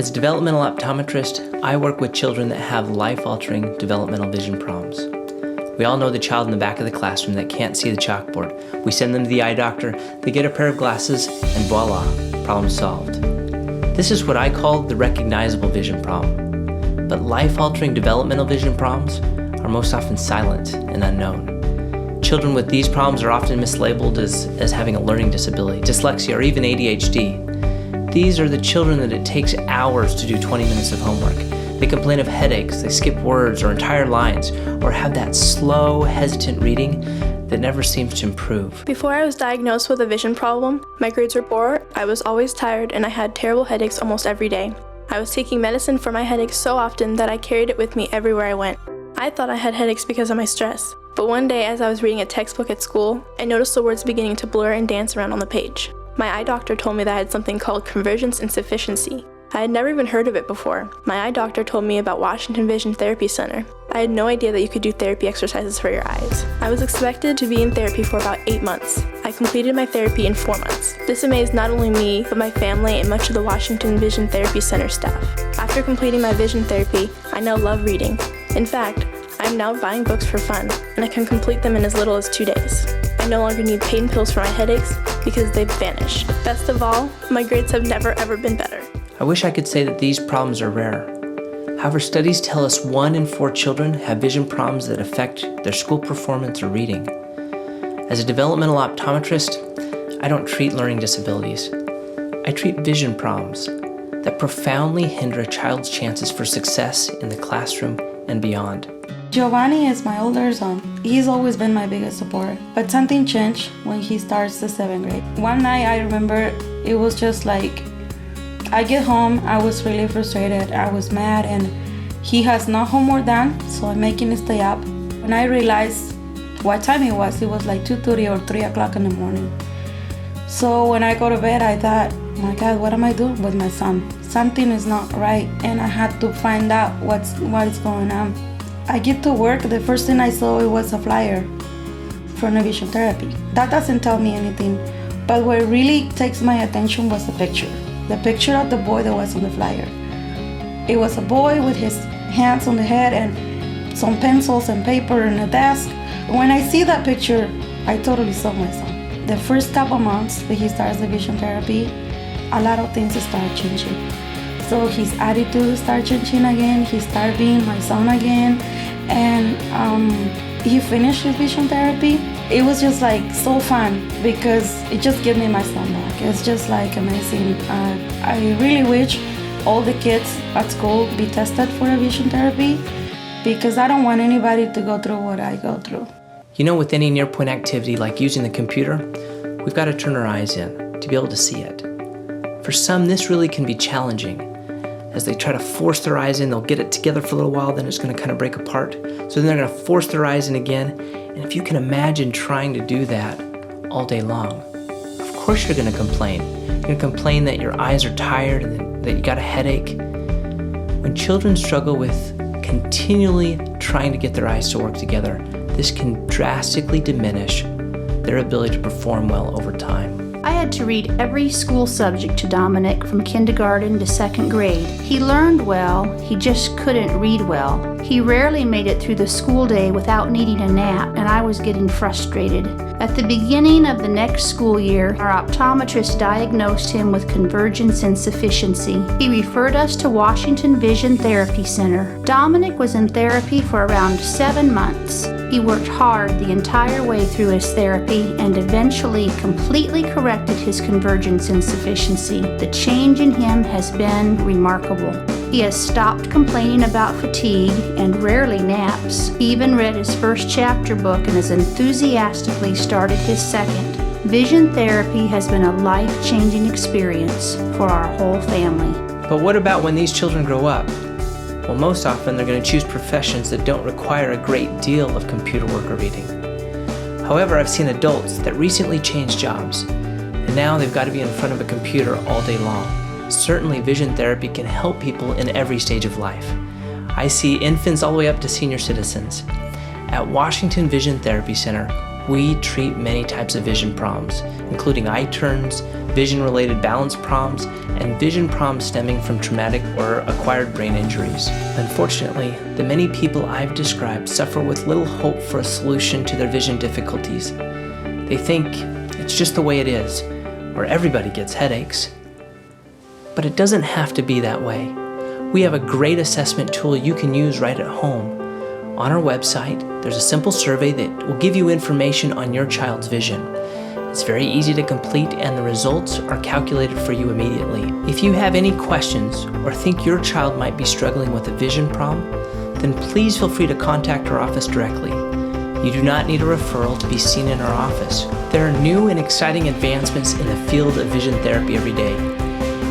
As a developmental optometrist, I work with children that have life-altering developmental vision problems. We all know the child in the back of the classroom that can't see the chalkboard. We send them to the eye doctor, they get a pair of glasses, and voila, problem solved. This is what I call the recognizable vision problem. But life-altering developmental vision problems are most often silent and unknown. Children with these problems are often mislabeled as having a learning disability, dyslexia, or even ADHD. These are the children that it takes hours to do 20 minutes of homework. They complain of headaches, they skip words or entire lines, or have that slow, hesitant reading that never seems to improve. Before I was diagnosed with a vision problem, my grades were poor, I was always tired, and I had terrible headaches almost every day. I was taking medicine for my headaches so often that I carried it with me everywhere I went. I thought I had headaches because of my stress, but one day as I was reading a textbook at school, I noticed the words beginning to blur and dance around on the page. My eye doctor told me that I had something called convergence insufficiency. I had never even heard of it before. My eye doctor told me about Washington Vision Therapy Center. I had no idea that you could do therapy exercises for your eyes. I was expected to be in therapy for about 8 months. I completed my therapy in 4 months. This amazed not only me, but my family and much of the Washington Vision Therapy Center staff. After completing my vision therapy, I now love reading. In fact, I am now buying books for fun, and I can complete them in as little as 2 days. I no longer need pain pills for my headaches because they've vanished. Best of all, my grades have never ever been better. I wish I could say that these problems are rare. However, studies tell us 1 in 4 children have vision problems that affect their school performance or reading. As a developmental optometrist, I don't treat learning disabilities. I treat vision problems that profoundly hinder a child's chances for success in the classroom and beyond. Giovanni is my older son. He's always been my biggest support, but something changed when he starts the 7th grade. One night I remember it was just like, I get home, I was really frustrated, I was mad, and he has no homework done, so I'm making him stay up. When I realized what time it was like 2:30 or 3 o'clock in the morning. So when I go to bed, I thought, my God, what am I doing with my son? Something is not right, and I had to find out what is going on. I get to work, the first thing I saw, it was a flyer for the vision therapy. That doesn't tell me anything, but what really takes my attention was the picture. The picture of the boy that was on the flyer. It was a boy with his hands on the head and some pencils and paper in a desk. When I see that picture, I totally saw my son. The first couple months that he starts the vision therapy, a lot of things start changing. So his attitude started changing again, he started being my son again, and he finished his vision therapy. It was just like so fun because it just gave me my son back. It's just like amazing. I really wish all the kids at school be tested for a vision therapy because I don't want anybody to go through what I go through. You know, with any near-point activity like using the computer, we've got to turn our eyes in to be able to see it. For some, this really can be challenging. As they try to force their eyes in, they'll get it together for a little while, then it's going to kind of break apart. So then they're going to force their eyes in again. And if you can imagine trying to do that all day long, of course you're going to complain. You're going to complain that your eyes are tired and that you got a headache. When children struggle with continually trying to get their eyes to work together, this can drastically diminish their ability to perform well over time. I had to read every school subject to Dominic from kindergarten to 2nd grade. He learned well, he just couldn't read well. He rarely made it through the school day without needing a nap, and I was getting frustrated. At the beginning of the next school year, our optometrist diagnosed him with convergence insufficiency. He referred us to Washington Vision Therapy Center. Dominic was in therapy for around 7 months. He worked hard the entire way through his therapy and eventually completely corrected his convergence insufficiency. The change in him has been remarkable. He has stopped complaining about fatigue and rarely naps. He even read his first chapter book and has enthusiastically started his second. Vision therapy has been a life-changing experience for our whole family. But what about when these children grow up? Well, most often they're going to choose professions that don't require a great deal of computer work or reading. However, I've seen adults that recently changed jobs, and now they've got to be in front of a computer all day long. Certainly, vision therapy can help people in every stage of life. I see infants all the way up to senior citizens. At Washington Vision Therapy Center, we treat many types of vision problems, including eye turns, vision-related balance problems, and vision problems stemming from traumatic or acquired brain injuries. Unfortunately, the many people I've described suffer with little hope for a solution to their vision difficulties. They think it's just the way it is, or everybody gets headaches. But it doesn't have to be that way. We have a great assessment tool you can use right at home. On our website, there's a simple survey that will give you information on your child's vision. It's very easy to complete, and the results are calculated for you immediately. If you have any questions or think your child might be struggling with a vision problem, then please feel free to contact our office directly. You do not need a referral to be seen in our office. There are new and exciting advancements in the field of vision therapy every day.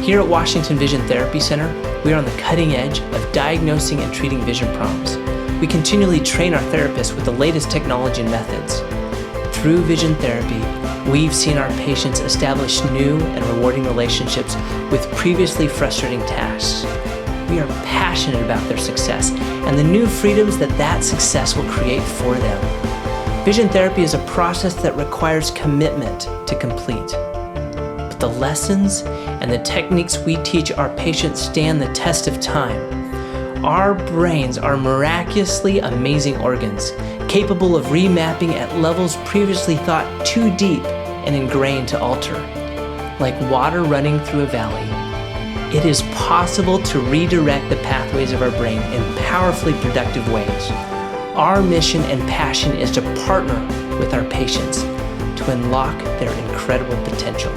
Here at Washington Vision Therapy Center, we are on the cutting edge of diagnosing and treating vision problems. We continually train our therapists with the latest technology and methods. Through vision therapy, we've seen our patients establish new and rewarding relationships with previously frustrating tasks. We are passionate about their success and the new freedoms that success will create for them. Vision therapy is a process that requires commitment to complete. But the lessons and the techniques we teach our patients stand the test of time. Our brains are miraculously amazing organs, capable of remapping at levels previously thought too deep and ingrained to alter. Like water running through a valley, it is possible to redirect the pathways of our brain in powerfully productive ways. Our mission and passion is to partner with our patients to unlock their incredible potential.